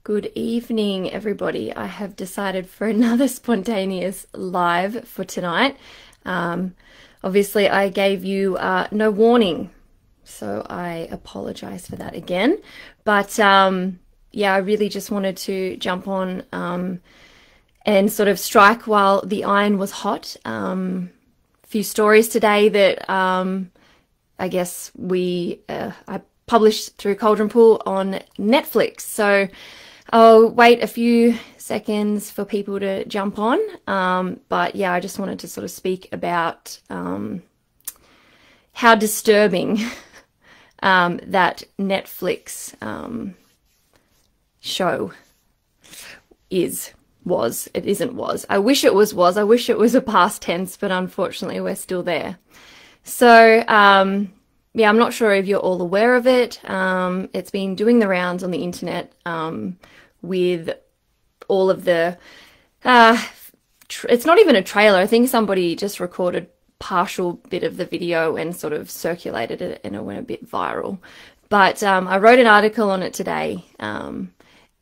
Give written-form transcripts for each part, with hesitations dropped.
Good evening, everybody. I have decided for another spontaneous live for tonight. Obviously, I gave you no warning, so I apologize for that again. But yeah, I really just wanted to jump on and sort of strike while the iron was hot. A few stories today that I guess I published through Cauldron Pool on Netflix. So I'll wait a few seconds for people to jump on. But yeah, I just wanted to sort of speak about how disturbing that Netflix show was. It isn't was. I wish it was. I wish it was a past tense, but unfortunately we're still there. So, yeah, I'm not sure if you're all aware of it. It's been doing the rounds on the internet with all of the... it's not even a trailer. I think somebody just recorded partial bit of the video and sort of circulated it and it went a bit viral. But I wrote an article on it today and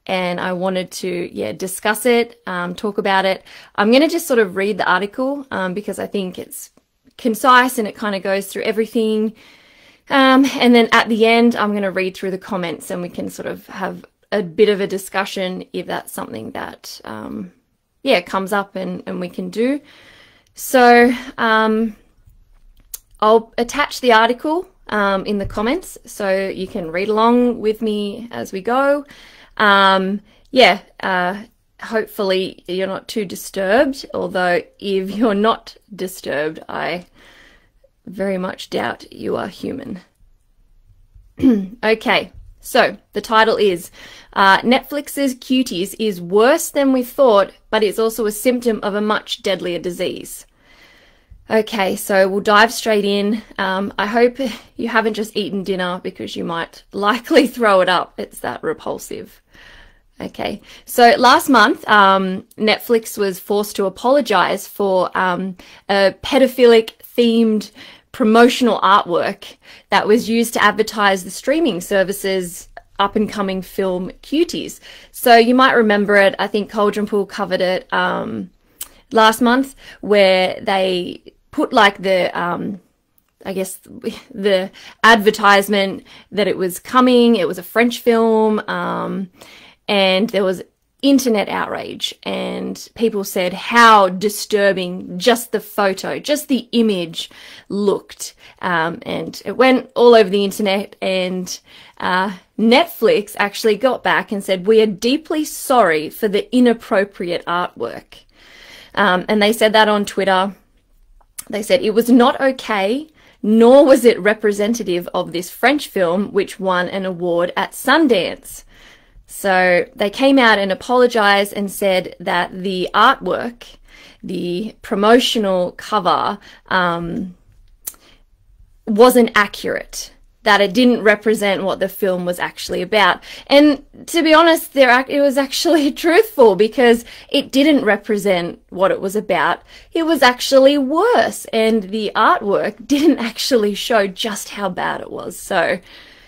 I wanted to, yeah, discuss it, talk about it. I'm going to just sort of read the article because I think it's concise and it kind of goes through everything. And then at the end, I'm going to read through the comments and we can sort of have a bit of a discussion if that's something that, yeah, comes up and we can do. So I'll attach the article in the comments so you can read along with me as we go. Yeah, hopefully you're not too disturbed, although if you're not disturbed, I very much doubt you are human. Okay, so the title is Netflix's Cuties is worse than we thought, but it's also a symptom of a much deadlier disease. Okay, so we'll dive straight in. I hope you haven't just eaten dinner because you might likely throw it up. It's that repulsive. Okay, so last month, Netflix was forced to apologize for a pedophilic themed promotional artwork that was used to advertise the streaming service's up-and-coming film Cuties. So you might remember it. I think Cauldron Pool covered it last month, where they put like the I guess the advertisement that it was coming. It was a French film, and there was internet outrage and people said how disturbing just the photo, just the image looked. And it went all over the internet, and Netflix actually got back and said, "We are deeply sorry for the inappropriate artwork." And they said that on Twitter. They said it was not okay, nor was it representative of this French film, which won an award at Sundance. So they came out and apologized and said that the artwork, the promotional cover, wasn't accurate, that it didn't represent what the film was actually about. And to be honest, it was actually truthful, because it didn't represent what it was about. It was actually worse, and the artwork didn't actually show just how bad it was. So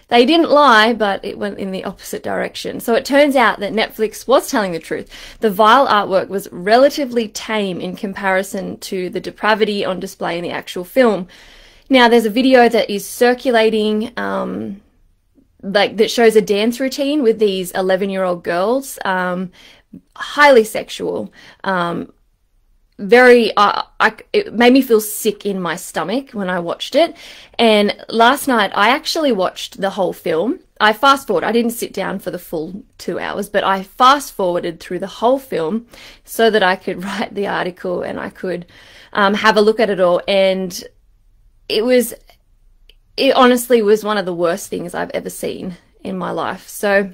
they didn't lie, but it went in the opposite direction. So it turns out that Netflix was telling the truth. The vile artwork was relatively tame in comparison to the depravity on display in the actual film. Now, there's a video that is circulating, like that shows a dance routine with these 11-year-old girls, highly sexual, it made me feel sick in my stomach when I watched it. And last night I actually watched the whole film. I fast forward. I didn't sit down for the full 2 hours, but I fast forwarded through the whole film so that I could write the article and I could have a look at it all. And it honestly was one of the worst things I've ever seen in my life. So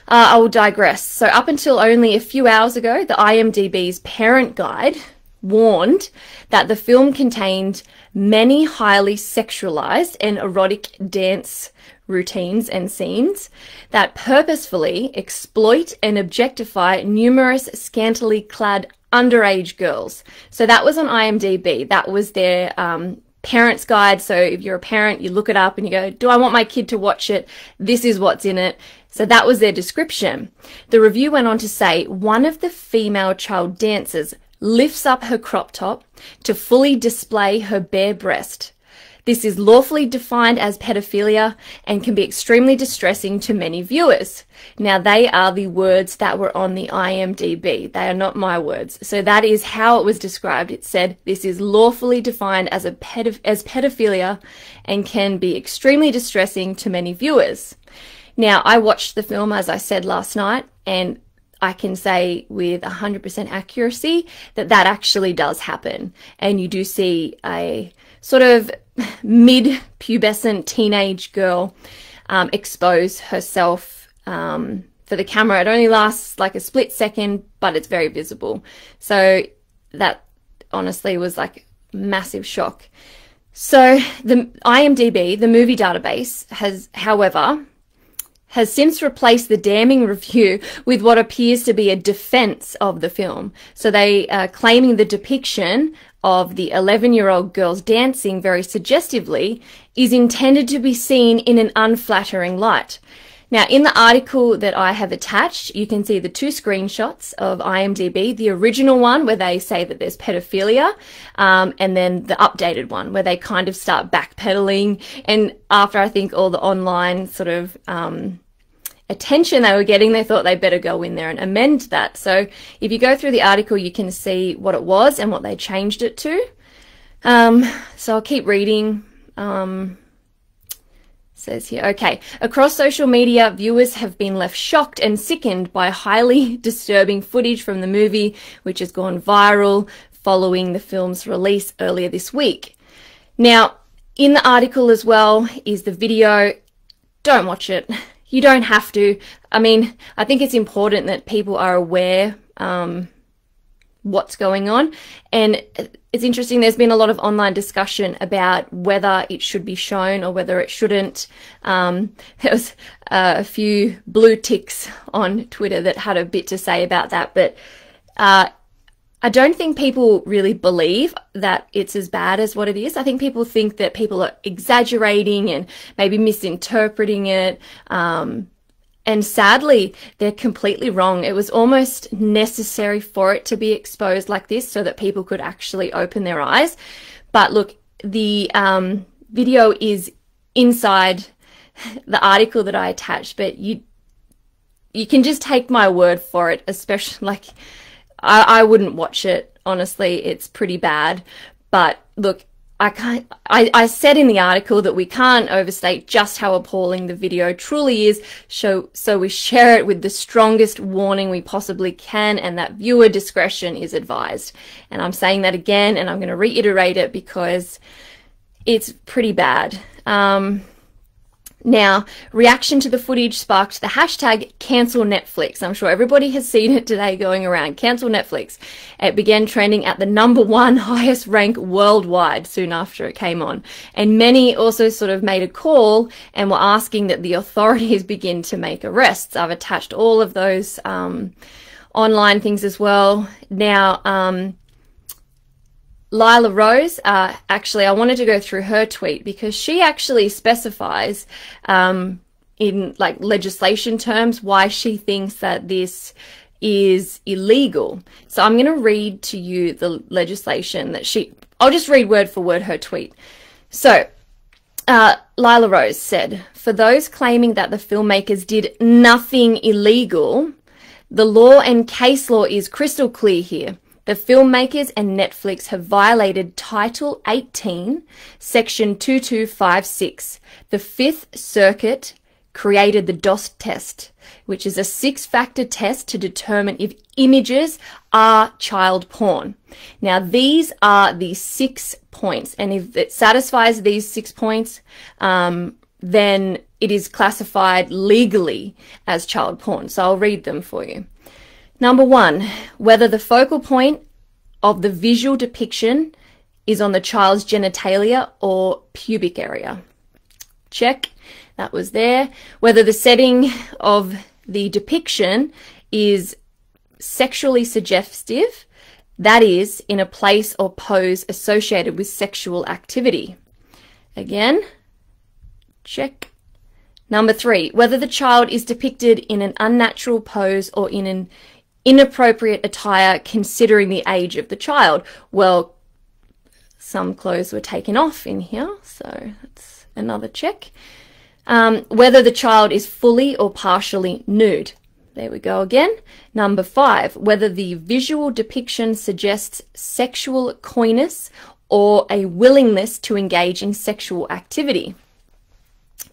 I will digress. So up until only a few hours ago, the IMDb's parent guide warned that the film contained many highly sexualized and erotic dance routines and scenes that purposefully exploit and objectify numerous scantily clad underage girls. So that was on IMDb. That was their parent's guide. So if you're a parent, you look it up and you go, do I want my kid to watch it? This is what's in it. So that was their description. The review went on to say, one of the female child dancers lifts up her crop top to fully display her bare breast. This is lawfully defined as pedophilia and can be extremely distressing to many viewers. Now, they are the words that were on the IMDb. They are not my words. So that is how it was described. It said, this is lawfully defined as pedophilia and can be extremely distressing to many viewers. Now, I watched the film, as I said last night, and I can say with 100% accuracy that that actually does happen. And you do see a sort of mid-pubescent teenage girl expose herself for the camera. It only lasts like a split second, but it's very visible. So that honestly was like massive shock. So the IMDb, the movie database, has since replaced the damning review with what appears to be a defense of the film. So they are claiming the depiction of the 11-year-old girls dancing very suggestively is intended to be seen in an unflattering light. Now, in the article that I have attached, you can see the two screenshots of IMDb, the original one where they say that there's pedophilia, and then the updated one where they kind of start backpedaling. And after I think all the online sort of attention they were getting, they thought they'd better go in there and amend that. So if you go through the article, you can see what it was and what they changed it to. So I'll keep reading. Says here, okay, across social media, viewers have been left shocked and sickened by highly disturbing footage from the movie, which has gone viral following the film's release earlier this week. Now, in the article as well is the video. Don't watch it. You don't have to. I mean, I think it's important that people are aware what's going on. And it's interesting, there's been a lot of online discussion about whether it should be shown or whether it shouldn't. There was a few blue ticks on Twitter that had a bit to say about that, but I don't think people really believe that it's as bad as what it is. I think people think that people are exaggerating and maybe misinterpreting it. And sadly, they're completely wrong. It was almost necessary for it to be exposed like this so that people could actually open their eyes. But look, the video is inside the article that I attached, but you can just take my word for it, especially like I wouldn't watch it. Honestly, it's pretty bad. But look, I said in the article that we can't overstate just how appalling the video truly is, so we share it with the strongest warning we possibly can, and that viewer discretion is advised. And I'm saying that again, and I'm going to reiterate it because it's pretty bad. Now, reaction to the footage sparked the hashtag cancel Netflix. I'm sure everybody has seen it today going around. Cancel Netflix. It began trending at the #1 highest rank worldwide soon after it came on. And many also sort of made a call and were asking that the authorities begin to make arrests. I've attached all of those online things as well. Now, Lila Rose, actually, I wanted to go through her tweet because she actually specifies in like legislation terms why she thinks that this is illegal. So I'm going to read to you the legislation that I'll just read word for word her tweet. So Lila Rose said, for those claiming that the filmmakers did nothing illegal, the law and case law is crystal clear here. The filmmakers and Netflix have violated Title 18, Section 2256. The Fifth Circuit created the DOS test, which is a 6-factor test to determine if images are child porn. Now, these are the 6 points, and if it satisfies these 6 points, then it is classified legally as child porn. So I'll read them for you. Number 1, whether the focal point of the visual depiction is on the child's genitalia or pubic area. Check, that was there. Whether the setting of the depiction is sexually suggestive, that is, in a place or pose associated with sexual activity. Again, check. Number 3, whether the child is depicted in an unnatural pose or in an inappropriate attire considering the age of the child. Well, some clothes were taken off in here, so that's another check. Whether the child is fully or partially nude. There we go again. Number 5, whether the visual depiction suggests sexual coyness or a willingness to engage in sexual activity.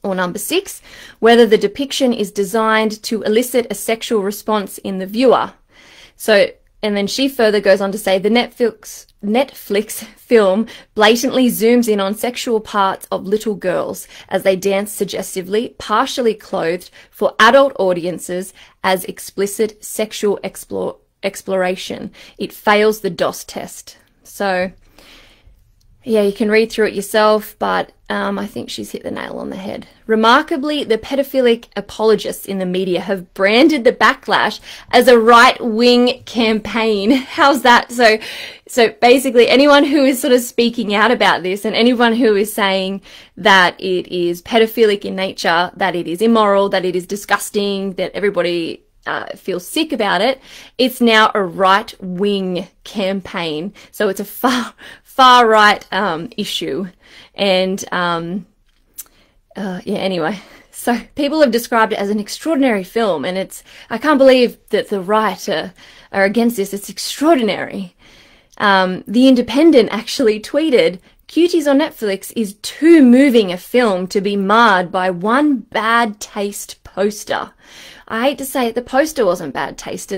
Or number 6, whether the depiction is designed to elicit a sexual response in the viewer. So, and then she further goes on to say the Netflix film blatantly zooms in on sexual parts of little girls as they dance suggestively, partially clothed, for adult audiences as explicit sexual exploration. It fails the DOS test. So, yeah, you can read through it yourself, but I think she's hit the nail on the head. Remarkably, the pedophilic apologists in the media have branded the backlash as a right-wing campaign. How's that? So basically, anyone who is sort of speaking out about this and anyone who is saying that it is pedophilic in nature, that it is immoral, that it is disgusting, that everybody feels sick about it, it's now a right-wing campaign. So it's a far right issue. And yeah, anyway, so people have described it as an extraordinary film, and I can't believe that the right are against this. It's extraordinary. The Independent actually tweeted, "Cuties on Netflix is too moving a film to be marred by one bad taste poster." I hate to say it, the poster wasn't bad taste,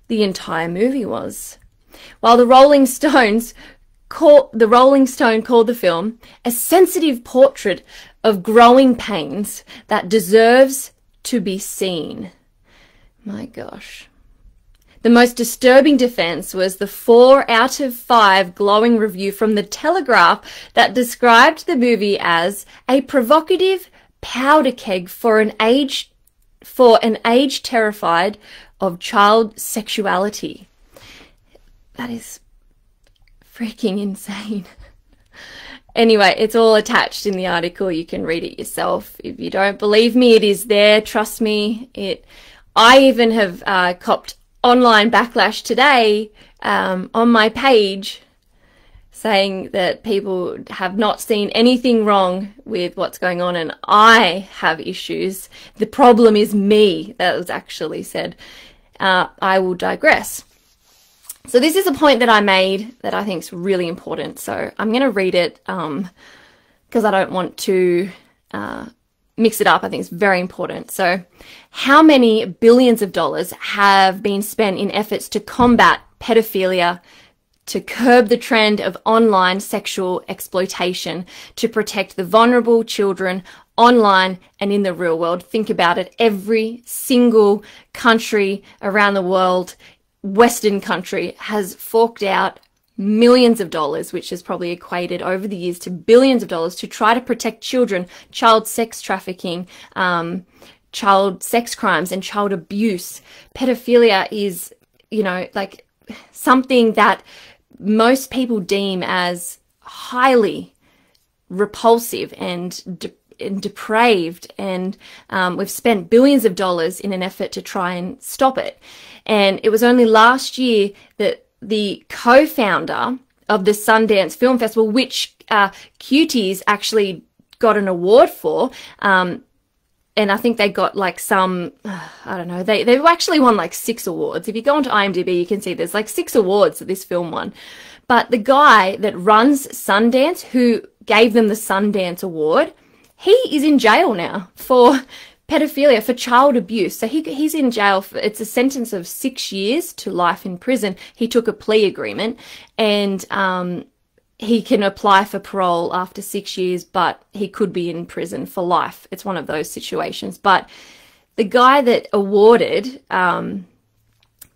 the entire movie was. While the Rolling Stone called the film a sensitive portrait of growing pains that deserves to be seen. My gosh. The most disturbing defense was the 4 out of 5 glowing review from The Telegraph that described the movie as a provocative powder keg for an age terrified of child sexuality. That is freaking insane. Anyway, it's all attached in the article. You can read it yourself. If you don't believe me, it is there. Trust me. I even have copped online backlash today on my page saying that people have not seen anything wrong with what's going on and I have issues. The problem is me. That was actually said. I will digress. So this is a point that I made that I think is really important. So I'm going to read it because I don't want to mix it up. I think it's very important. So how many billions of dollars have been spent in efforts to combat pedophilia, to curb the trend of online sexual exploitation, to protect the vulnerable children online and in the real world? Think about it. Every single country around the world, Western country, has forked out millions of dollars, which has probably equated over the years to billions of dollars, to try to protect children, child sex trafficking, child sex crimes and child abuse. Pedophilia is, you know, like something that most people deem as highly repulsive and depraved, and we've spent billions of dollars in an effort to try and stop it. And it was only last year that the co-founder of the Sundance Film Festival, which Cuties actually got an award for, and I think they got like some, I don't know, they actually won like 6 awards. If you go onto IMDb, you can see there's like 6 awards that this film won. But the guy that runs Sundance, who gave them the Sundance Award, he is in jail now for pedophilia, for child abuse. So he's in jail for, it's a sentence of 6 years to life in prison. He took a plea agreement, and he can apply for parole after 6 years, but he could be in prison for life. It's one of those situations. But the guy that awarded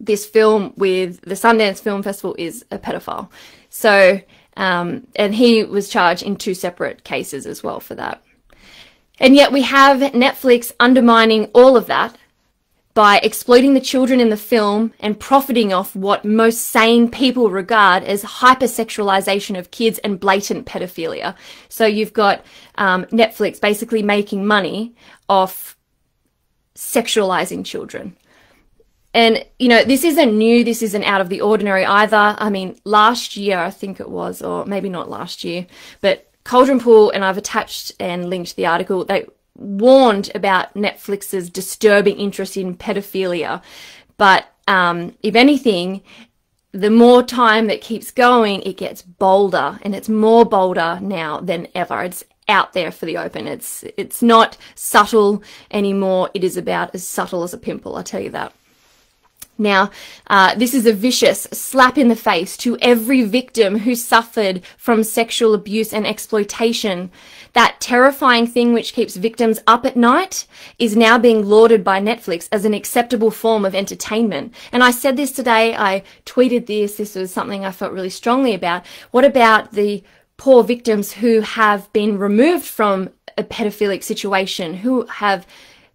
this film with the Sundance Film Festival is a pedophile. So, and he was charged in 2 separate cases as well for that. And yet we have Netflix undermining all of that by exploiting the children in the film and profiting off what most sane people regard as hypersexualization of kids and blatant pedophilia. So you've got Netflix basically making money off sexualizing children. And, you know, this isn't new, this isn't out of the ordinary either. I mean, last year, I think it was, or maybe not last year, but Cauldron Pool, and I've attached and linked the article, they warned about Netflix's disturbing interest in pedophilia. But if anything, the more time that keeps going, it gets bolder, and it's more bolder now than ever. It's out there for the open. It's not subtle anymore. It is about as subtle as a pimple, I'll tell you that. Now, this is a vicious slap in the face to every victim who suffered from sexual abuse and exploitation. That terrifying thing which keeps victims up at night is now being lauded by Netflix as an acceptable form of entertainment. And I said this today, I tweeted this was something I felt really strongly about. What about the poor victims who have been removed from a pedophilic situation, who have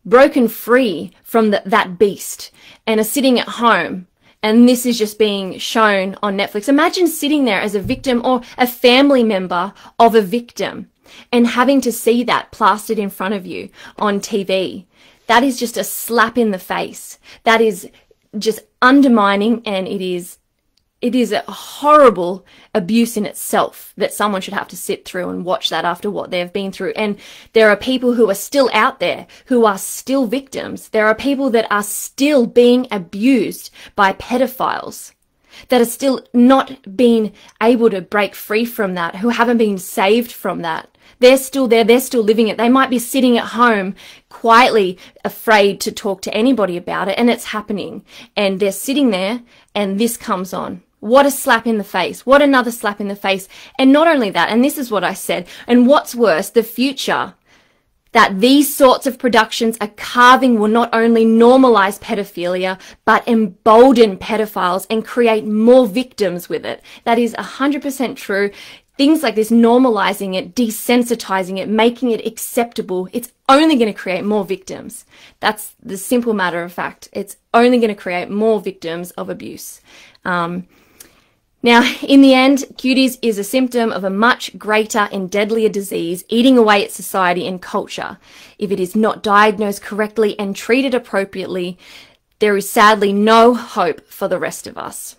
broken free from that beast and are sitting at home, and this is just being shown on Netflix? Imagine sitting there as a victim or a family member of a victim and having to see that plastered in front of you on TV. That is just a slap in the face. That is just undermining, and it is a horrible abuse in itself that someone should have to sit through and watch that after what they've been through. And there are people who are still out there who are still victims. There are people that are still being abused by pedophiles, that are still not being able to break free from that, who haven't been saved from that. They're still there. They're still living it. They might be sitting at home quietly afraid to talk to anybody about it, and it's happening. And they're sitting there, and this comes on. What a slap in the face. What another slap in the face. And not only that, and this is what I said, and what's worse, the future that these sorts of productions are carving will not only normalize pedophilia, but embolden pedophiles and create more victims with it. That is 100% true. Things like this, normalizing it, desensitizing it, making it acceptable, it's only going to create more victims. That's the simple matter of fact. It's only going to create more victims of abuse. Now, in the end, Cuties is a symptom of a much greater and deadlier disease eating away at society and culture. If it is not diagnosed correctly and treated appropriately, there is sadly no hope for the rest of us.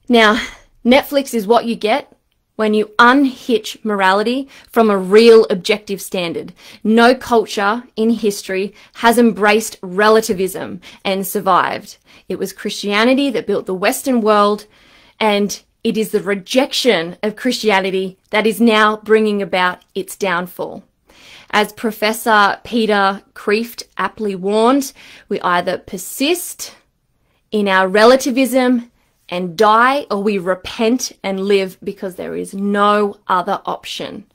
Now, Netflix is what you get when you unhitch morality from a real objective standard. No culture in history has embraced relativism and survived. It was Christianity that built the Western world, and it is the rejection of Christianity that is now bringing about its downfall. As Professor Peter Kreeft aptly warned, we either persist in our relativism and die, or we repent and live, because there is no other option.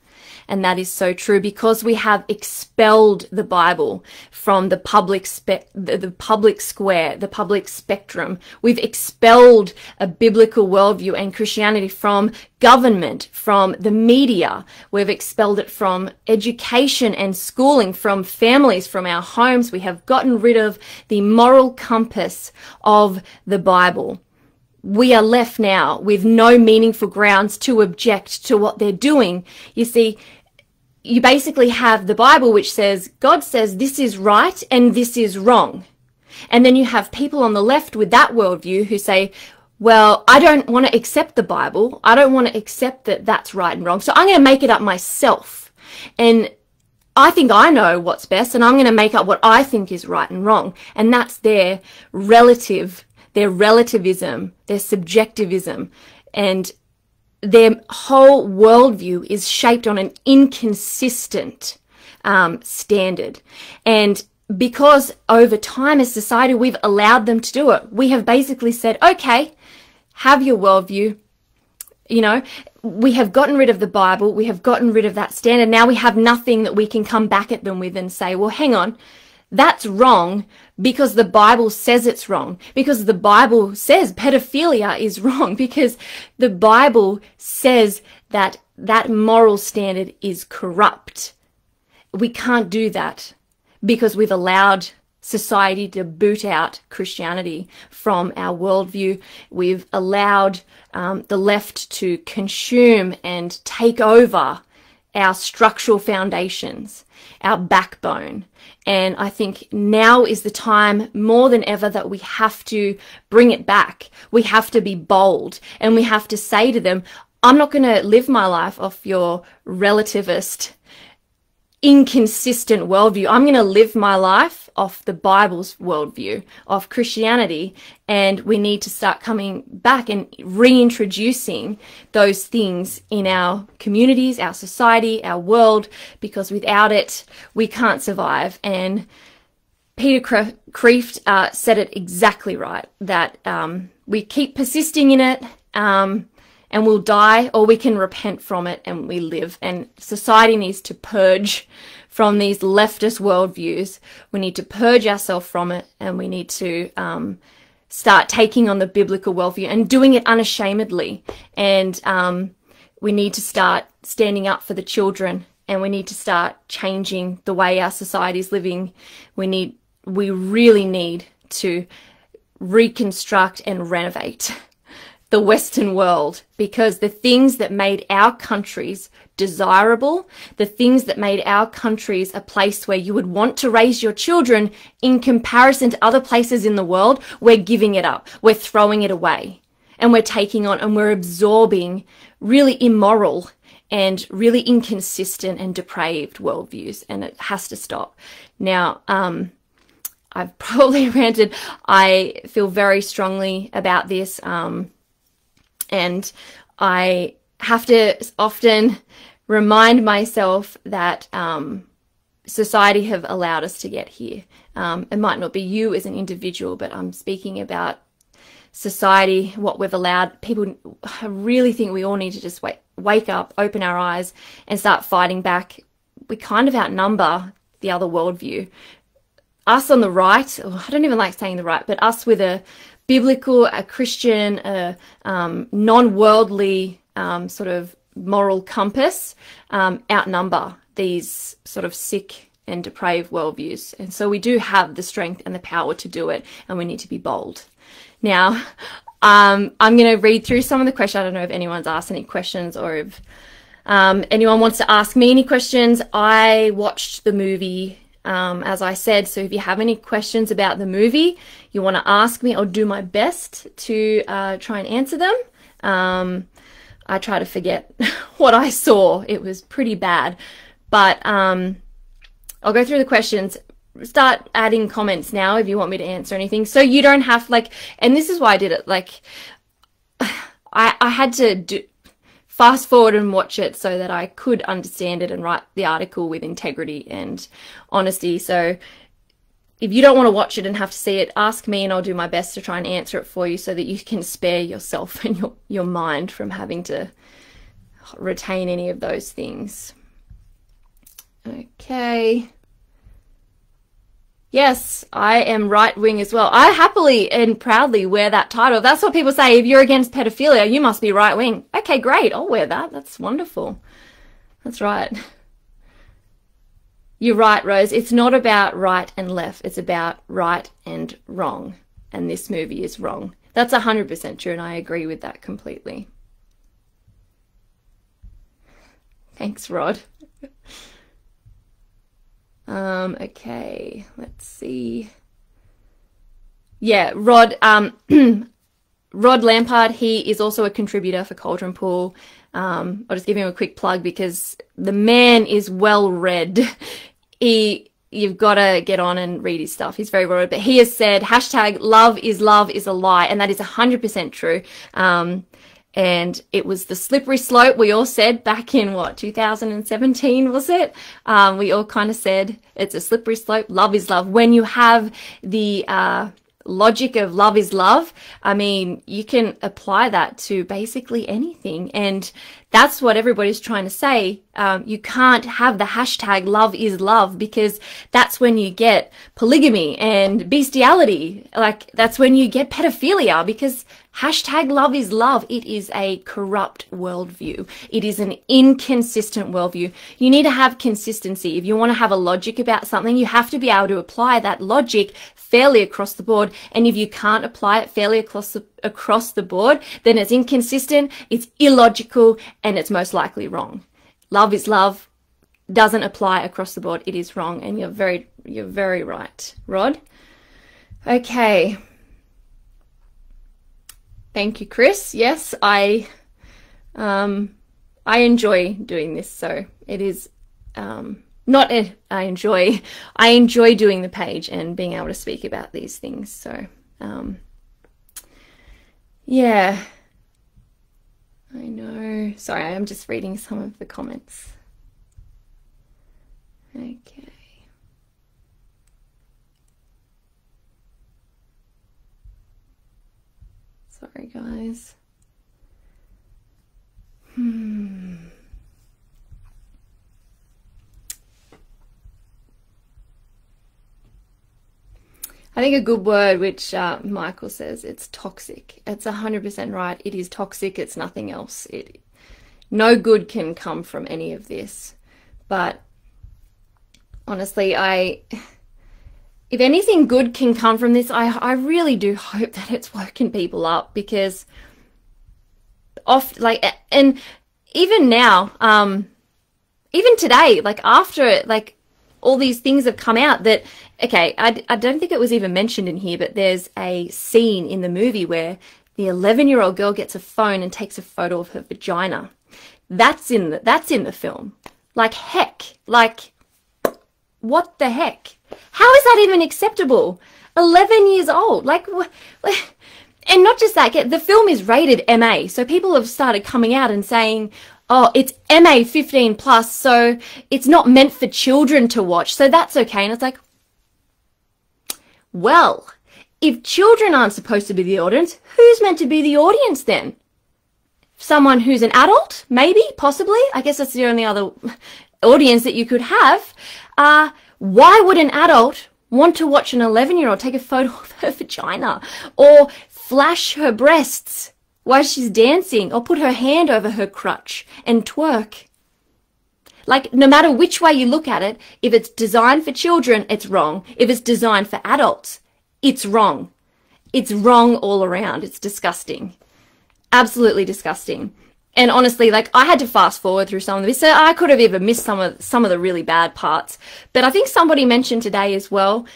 And that is so true, because we have expelled the Bible from the public square, the public spectrum. We've expelled a biblical worldview and Christianity from government, from the media. We've expelled it from education and schooling, from families, from our homes. We have gotten rid of the moral compass of the Bible. We are left now with no meaningful grounds to object to what they're doing. You see, you basically have the Bible, which says, God says this is right and this is wrong. And then you have people on the left with that worldview who say, well, I don't want to accept the Bible. I don't want to accept that that's right and wrong. So I'm going to make it up myself. And I think I know what's best, and I'm going to make up what I think is right and wrong. And that's their relativism, their subjectivism, and their whole worldview is shaped on an inconsistent standard. And because over time as society we've allowed them to do it, we have basically said, okay, have your worldview. You know, we have gotten rid of the Bible, we have gotten rid of that standard. Now we have nothing that we can come back at them with and say, well, hang on, that's wrong because the Bible says it's wrong, because the Bible says pedophilia is wrong, because the Bible says that that moral standard is corrupt. We can't do that because we've allowed society to boot out Christianity from our worldview. We've allowed the left to consume and take over our structural foundations, our backbone. And I think now is the time more than ever that we have to bring it back. We have to be bold, and we have to say to them, I'm not going to live my life off your relativist, inconsistent worldview. I'm going to live my life off the Bible's worldview, of Christianity, and we need to start coming back and reintroducing those things in our communities, our society, our world, because without it, we can't survive. And Peter Kreeft said it exactly right, that we keep persisting in it, and we'll die, or we can repent from it and we live. And society needs to purge from these leftist worldviews. We need to purge ourselves from it, and we need to start taking on the biblical worldview and doing it unashamedly. And we need to start standing up for the children, and we need to start changing the way our society is living. We really need to reconstruct and renovate the Western world, because the things that made our countries desirable, the things that made our countries a place where you would want to raise your children in comparison to other places in the world, we're giving it up. We're throwing it away, and we're taking on and we're absorbing really immoral and really inconsistent and depraved worldviews, and it has to stop. Now, I've probably ranted. I feel very strongly about this, and I have to often remind myself that society have allowed us to get here. It might not be you as an individual, but I'm speaking about society, what we've allowed. People, I really think we all need to just wake up, open our eyes, and start fighting back. We kind of outnumber the other worldview. Us on the right, I don't even like saying the right, but us with a biblical, a Christian, a non-worldly sort of moral compass outnumber these sort of sick and depraved worldviews. And so we do have the strength and the power to do it, and we need to be bold. Now, I'm going to read through some of the questions. I don't know if anyone's asked any questions, or if anyone wants to ask me any questions. I watched the movie, as I said, so if you have any questions about the movie, you want to ask me, I'll do my best to try and answer them. I try to forget what I saw. It was pretty bad. But I'll go through the questions. Start adding comments now if you want me to answer anything. So you don't have, and this is why I did it. I had to fast forward and watch it so that I could understand it and write the article with integrity and honesty. So if you don't want to watch it and have to see it, ask me and I'll do my best to try and answer it for you so that you can spare yourself and your mind from having to retain any of those things. Okay. Yes, I am right-wing as well. I happily and proudly wear that title. That's what people say. If you're against pedophilia, you must be right-wing. Okay, great. I'll wear that. That's wonderful. That's right. You're right, Rose. It's not about right and left. It's about right and wrong. And this movie is wrong. That's 100% true, and I agree with that completely. Thanks, Rod. Okay, let's see. Yeah, Rod Lampard, he is also a contributor for Cauldron Pool. I'll just give him a quick plug because the man is well read. You've got to get on and read his stuff. He's very well read. But he has said, hashtag love is a lie. And that is 100% true. And it was the slippery slope we all said back in, 2017, was it? We all kind of said it's a slippery slope. Love is love. When you have the logic of love is love, I mean, you can apply that to basically anything. And That's what everybody's trying to say. You can't have the hashtag love is love, because that's when you get polygamy and bestiality. Like, that's when you get pedophilia, because hashtag love is love. It is a corrupt worldview. It is an inconsistent worldview. You need to have consistency. If you want to have a logic about something, you have to be able to apply that logic fairly across the board. And if you can't apply it fairly across the board, then it's inconsistent, it's illogical, and it's most likely wrong. Love is love doesn't apply across the board. It is wrong, and you're very right, Rod. Okay. Thank you, Chris. Yes, I enjoy doing this, so it is I enjoy doing the page and being able to speak about these things. So yeah, I know. Sorry, I'm just reading some of the comments. Okay. Sorry, guys. I think a good word, which Michael says, it's toxic. It's 100% right. It is toxic. It's nothing else. No good can come from any of this. But honestly, if anything good can come from this, I really do hope that it's woken people up, because and even now, even today, like after it, like all these things have come out that, okay, I don't think it was even mentioned in here, but there's a scene in the movie where the 11-year-old girl gets a phone and takes a photo of her vagina. That's in the film. Like, heck, like, what the heck? How is that even acceptable? 11 years old, like, and not just that, the film is rated MA, so people have started coming out and saying, oh, it's MA 15 plus, so it's not meant for children to watch, so that's okay. And it's like, well, if children aren't supposed to be the audience, who's meant to be the audience then? Someone who's an adult? Maybe, possibly. I guess that's the only other audience that you could have. Why would an adult want to watch an 11-year-old take a photo of her vagina, or flash her breasts while she's dancing, or put her hand over her crutch and twerk? Like, no matter which way you look at it, if it's designed for children, it's wrong. If it's designed for adults, it's wrong. It's wrong all around. It's disgusting. Absolutely disgusting. And honestly, like, I had to fast forward through some of this, so I could have even missed some of the really bad parts. But I think somebody mentioned today as well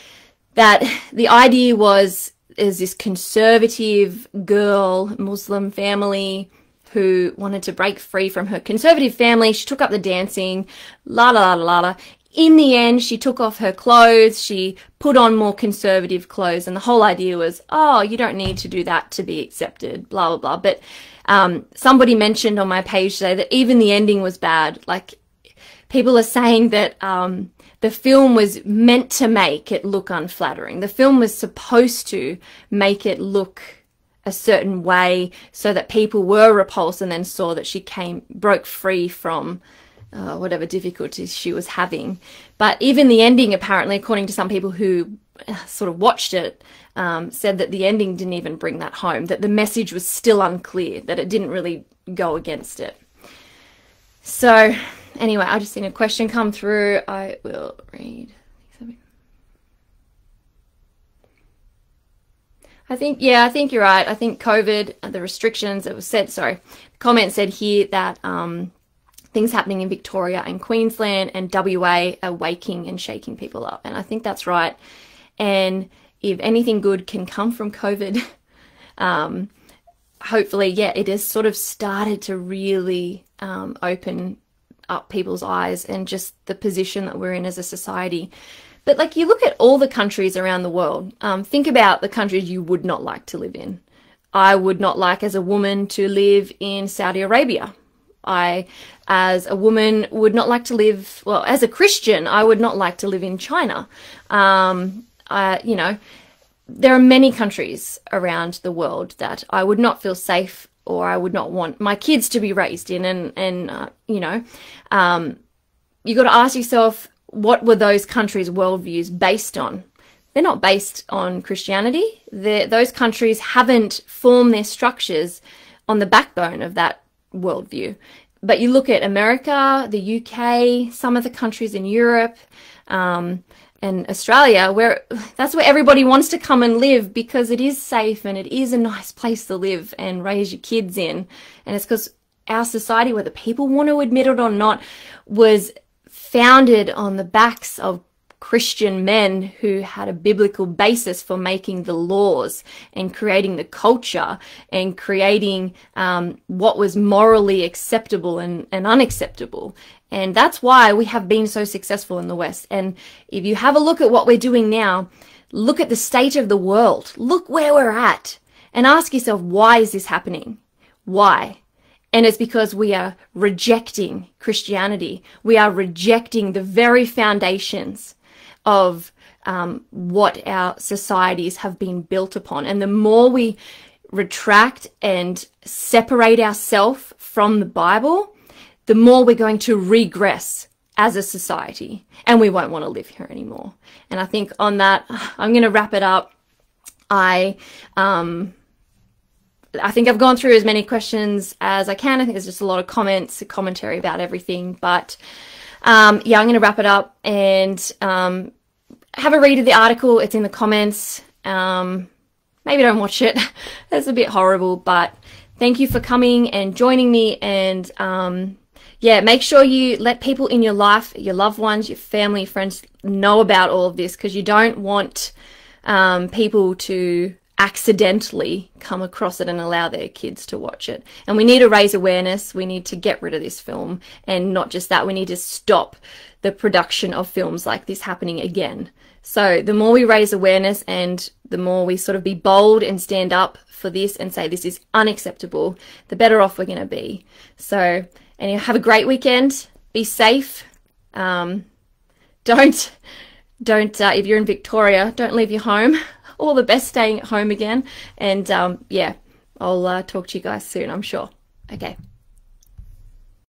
that the idea was, is this conservative girl, Muslim family, who wanted to break free from her conservative family. She took up the dancing, la la la la la. In the end, she took off her clothes, she put on more conservative clothes, and the whole idea was, oh, you don't need to do that to be accepted, blah, blah, blah. But somebody mentioned on my page today that even the ending was bad. Like, people are saying that the film was meant to make it look unflattering. The film was supposed to make it look a certain way so that people were repulsed and then saw that she broke free from whatever difficulties she was having. But even the ending, apparently, according to some people who sort of watched it, said that the ending didn't even bring that home, that the message was still unclear, that it didn't really go against it. So anyway, I just seen a question come through. I will read. I think you're right. I think COVID, the restrictions, it was said, sorry, the comment said here that things happening in Victoria and Queensland and WA are waking and shaking people up. And I think that's right. And if anything good can come from COVID, hopefully, yeah, it has sort of started to really open up people's eyes and just the position that we're in as a society. But like, you look at all the countries around the world, think about the countries you would not like to live in. I would not like, as a woman, to live in Saudi Arabia. I, as a woman, would not like to live, well, as a Christian, I would not like to live in China. You know, there are many countries around the world that I would not feel safe or I would not want my kids to be raised in. And you know, you got to ask yourself, what were those countries' worldviews based on? They're not based on Christianity. Those countries haven't formed their structures on the backbone of that worldview. But you look at America, the UK, some of the countries in Europe, and Australia, where that's where everybody wants to come and live because it is safe and it is a nice place to live and raise your kids in. And it's because our society, whether people want to admit it or not, was founded on the backs of Christian men who had a biblical basis for making the laws and creating the culture and creating what was morally acceptable and unacceptable. And that's why we have been so successful in the West. And if you have a look at what we're doing now, look at the state of the world, look where we're at, and ask yourself, why is this happening? Why? And it's because we are rejecting Christianity. We are rejecting the very foundations of what our societies have been built upon. And the more we retract and separate ourselves from the Bible, the more we're going to regress as a society, and we won't want to live here anymore. And I think on that, I'm going to wrap it up. I think I've gone through as many questions as I can. I think there's just a lot of comments, commentary about everything. But yeah, I'm going to wrap it up and have a read of the article. It's in the comments. Maybe don't watch it. It's a bit horrible, but thank you for coming and joining me. And yeah, make sure you let people in your life, your loved ones, your family, friends know about all of this, because you don't want people to accidentally come across it and allow their kids to watch it. And we need to raise awareness. We need to get rid of this film, and not just that, we need to stop the production of films like this happening again. So the more we raise awareness and the more we sort of be bold and stand up for this and say this is unacceptable, the better off we're going to be. So anyway, have a great weekend. Be safe. Don't if you're in Victoria, don't leave your home. All the best staying at home again. And yeah, I'll talk to you guys soon, I'm sure. Okay.